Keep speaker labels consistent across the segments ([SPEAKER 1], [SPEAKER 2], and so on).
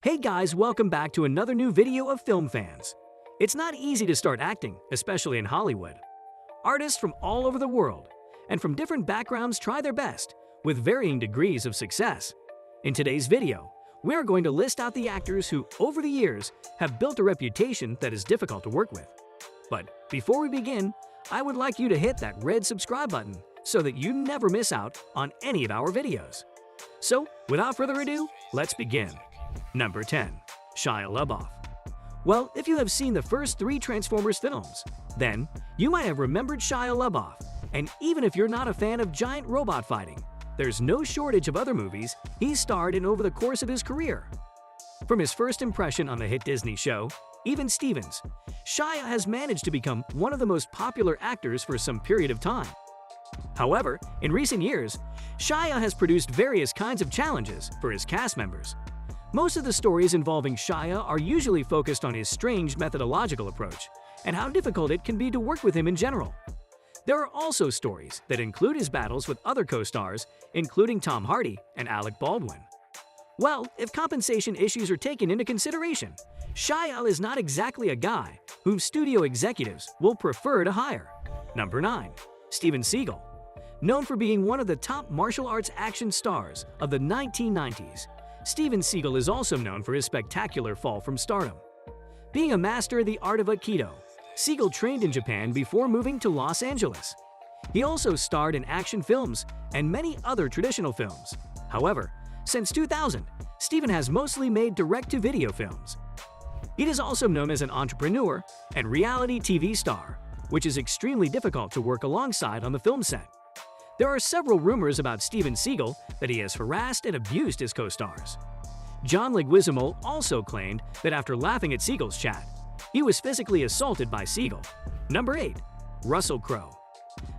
[SPEAKER 1] Hey guys, welcome back to another new video of film fans. It's not easy to start acting, especially in Hollywood. Artists from all over the world and from different backgrounds try their best, with varying degrees of success. In today's video, we are going to list out the actors who, over the years, have built a reputation that is difficult to work with. But before we begin, I would like you to hit that red subscribe button so that you never miss out on any of our videos. So, without further ado, let's begin. Number 10. Shia LaBeouf. Well, if you have seen the first 3 Transformers films, then you might have remembered Shia LaBeouf, and even if you're not a fan of giant robot fighting, there's no shortage of other movies he's starred in over the course of his career. From his first impression on the hit Disney show, Even Stevens, Shia has managed to become one of the most popular actors for some period of time. However, in recent years, Shia has produced various kinds of challenges for his cast members. Most of the stories involving Shia are usually focused on his strange methodological approach and how difficult it can be to work with him in general. There are also stories that include his battles with other co-stars, including Tom Hardy and Alec Baldwin. Well, if compensation issues are taken into consideration, Shia is not exactly a guy whom studio executives will prefer to hire. Number 9. Steven Seagal. Known for being one of the top martial arts action stars of the 1990s, Steven Seagal is also known for his spectacular fall from stardom. Being a master of the art of Aikido, Seagal trained in Japan before moving to Los Angeles. He also starred in action films and many other traditional films. However, since 2000, Steven has mostly made direct-to-video films. He is also known as an entrepreneur and reality TV star, which is extremely difficult to work alongside on the film set. There are several rumors about Steven Seagal that he has harassed and abused his co-stars. John Leguizamo also claimed that after laughing at Seagal's chat, he was physically assaulted by Seagal. Number 8. Russell Crowe.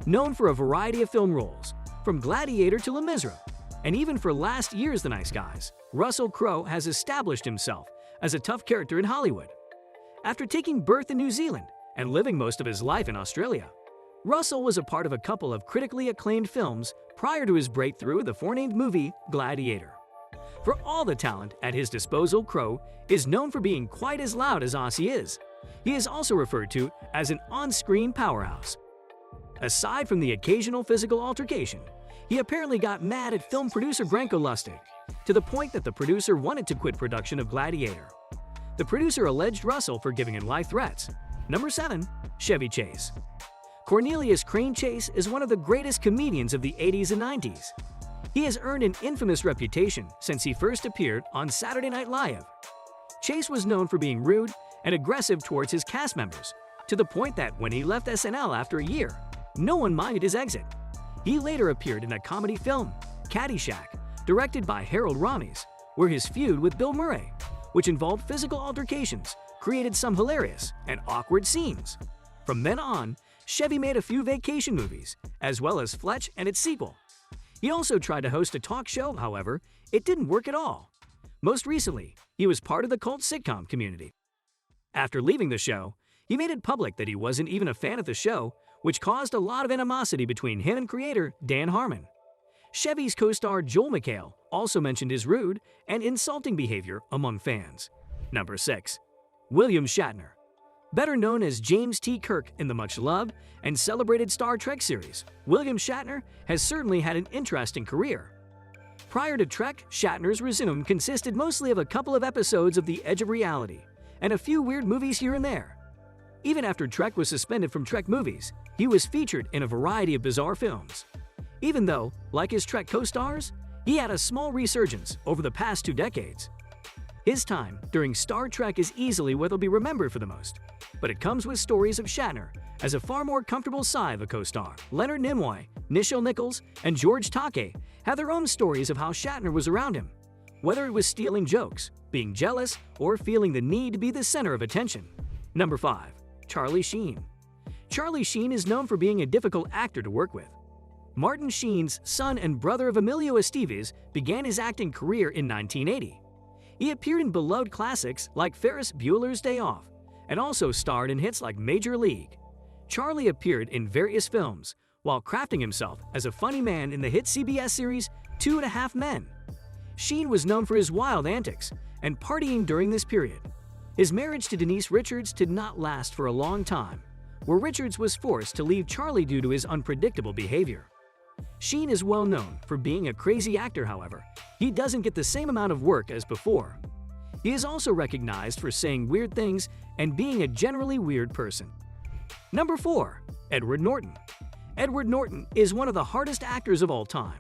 [SPEAKER 1] Known for a variety of film roles, from Gladiator to Les Miserables, and even for last year's The Nice Guys, Russell Crowe has established himself as a tough character in Hollywood. After taking birth in New Zealand and living most of his life in Australia, Russell was a part of a couple of critically acclaimed films prior to his breakthrough in the forenamed movie Gladiator. For all the talent at his disposal, Crowe is known for being quite as loud as Aussie is. He is also referred to as an on-screen powerhouse. Aside from the occasional physical altercation, he apparently got mad at film producer Branko Lustig, to the point that the producer wanted to quit production of Gladiator. The producer alleged Russell for giving him life threats. Number 7. Chevy Chase. Cornelius Crane Chase is one of the greatest comedians of the 80s and 90s. He has earned an infamous reputation since he first appeared on Saturday Night Live. Chase was known for being rude and aggressive towards his cast members, to the point that when he left SNL after a year, no one minded his exit. He later appeared in a comedy film, Caddyshack, directed by Harold Ramis, where his feud with Bill Murray, which involved physical altercations, created some hilarious and awkward scenes. From then on, Chevy made a few vacation movies, as well as Fletch and its sequel. He also tried to host a talk show, however, it didn't work at all. Most recently, he was part of the cult sitcom Community. After leaving the show, he made it public that he wasn't even a fan of the show, which caused a lot of animosity between him and creator Dan Harmon. Chevy's co-star Joel McHale also mentioned his rude and insulting behavior among fans. Number 6. William Shatner. Better known as James T. Kirk in the much-loved and celebrated Star Trek series, William Shatner has certainly had an interesting career. Prior to Trek, Shatner's resume consisted mostly of a couple of episodes of The Edge of Reality and a few weird movies here and there. Even after Trek was suspended from Trek movies, he was featured in a variety of bizarre films. Even though, like his Trek co-stars, he had a small resurgence over the past 2 decades. His time during Star Trek is easily what will be remembered for the most, but it comes with stories of Shatner as a far more comfortable side of a co-star. Leonard Nimoy, Nichelle Nichols, and George Takei have their own stories of how Shatner was around him, whether it was stealing jokes, being jealous, or feeling the need to be the center of attention. Number 5. Charlie Sheen. Charlie Sheen is known for being a difficult actor to work with. Martin Sheen's son and brother of Emilio Estevez began his acting career in 1980. He appeared in beloved classics like Ferris Bueller's Day Off, and also starred in hits like Major League. Charlie appeared in various films, while crafting himself as a funny man in the hit CBS series 2.5 Men. Sheen was known for his wild antics and partying during this period. His marriage to Denise Richards did not last for a long time, where Richards was forced to leave Charlie due to his unpredictable behavior. Sheen is well known for being a crazy actor, however. He doesn't get the same amount of work as before. He is also recognized for saying weird things and being a generally weird person. Number 4. Edward Norton. Edward Norton is one of the hardest actors of all time.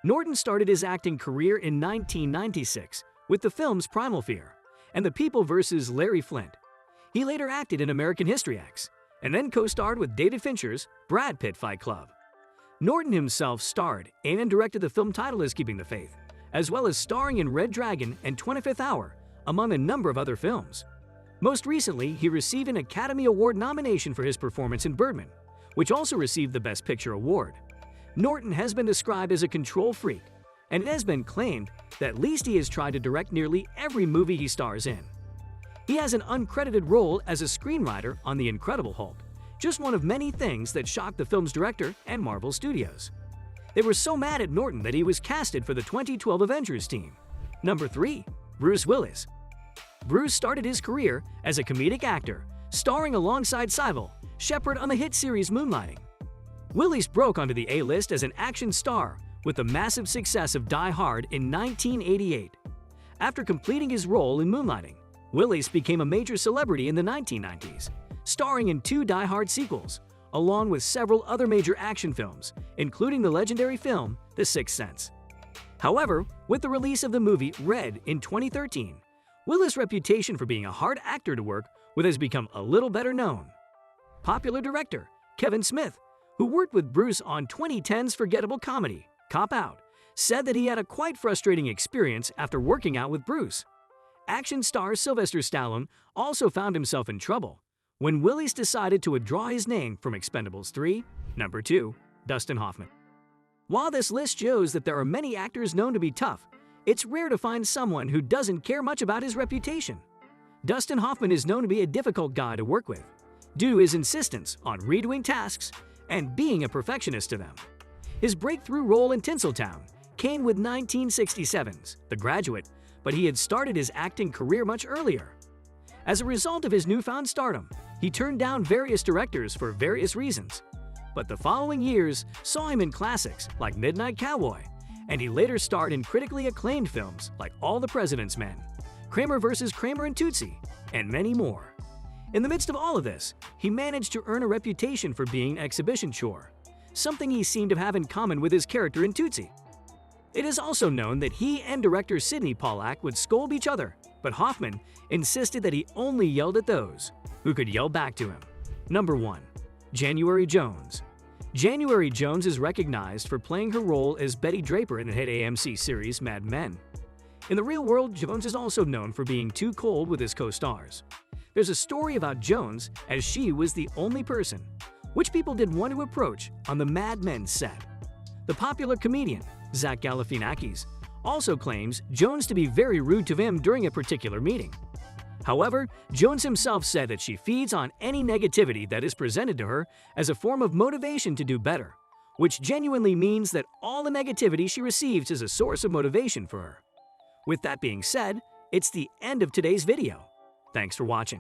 [SPEAKER 1] Norton started his acting career in 1996 with the films Primal Fear and The People vs. Larry Flint. He later acted in American History X and then co-starred with David Fincher's Brad Pitt Fight Club. Norton himself starred and directed the film titled as Keeping the Faith, as well as starring in Red Dragon and 25th Hour, among a number of other films. Most recently, he received an Academy Award nomination for his performance in Birdman, which also received the Best Picture award. Norton has been described as a control freak, and it has been claimed that at least he has tried to direct nearly every movie he stars in. He has an uncredited role as a screenwriter on The Incredible Hulk, just one of many things that shocked the film's director and Marvel Studios. They were so mad at Norton that he was casted for the 2012 Avengers team. Number 3. Bruce Willis. Bruce started his career as a comedic actor, starring alongside Sybil Shepherd on the hit series Moonlighting. Willis broke onto the A-list as an action star with the massive success of Die Hard in 1988. After completing his role in Moonlighting, Willis became a major celebrity in the 1990s, starring in 2 Die Hard sequels, along with several other major action films, including the legendary film The Sixth Sense. However, with the release of the movie Red in 2013, Willis' reputation for being a hard actor to work with has become a little better known. Popular director Kevin Smith, who worked with Bruce on 2010's forgettable comedy Cop Out, said that he had a quite frustrating experience after working out with Bruce. Action star Sylvester Stallone also found himself in trouble when Willis decided to withdraw his name from Expendables 3. Number 2. Dustin Hoffman. While this list shows that there are many actors known to be tough, it's rare to find someone who doesn't care much about his reputation. Dustin Hoffman is known to be a difficult guy to work with, due to his insistence on redoing tasks and being a perfectionist to them. His breakthrough role in Tinseltown came with 1967's The Graduate, but he had started his acting career much earlier. As a result of his newfound stardom, he turned down various directors for various reasons. But the following years saw him in classics like Midnight Cowboy, and he later starred in critically acclaimed films like All the President's Men, Kramer vs. Kramer and Tootsie, and many more. In the midst of all of this, he managed to earn a reputation for being an exhibition chore, something he seemed to have in common with his character in Tootsie. It is also known that he and director Sidney Pollack would scold each other, but Hoffman insisted that he only yelled at those who could yell back to him. Number 1. January Jones. January Jones is recognized for playing her role as Betty Draper in the hit AMC series Mad Men. In the real world, Jones is also known for being too cold with his co-stars. There's a story about Jones, as she was the only person which people didn't want to approach on the Mad Men set. The popular comedian Zach Galifianakis also claims Jones to be very rude to him during a particular meeting. However, Jones himself said that she feeds on any negativity that is presented to her as a form of motivation to do better, which genuinely means that all the negativity she receives is a source of motivation for her. With that being said, it's the end of today's video. Thanks for watching.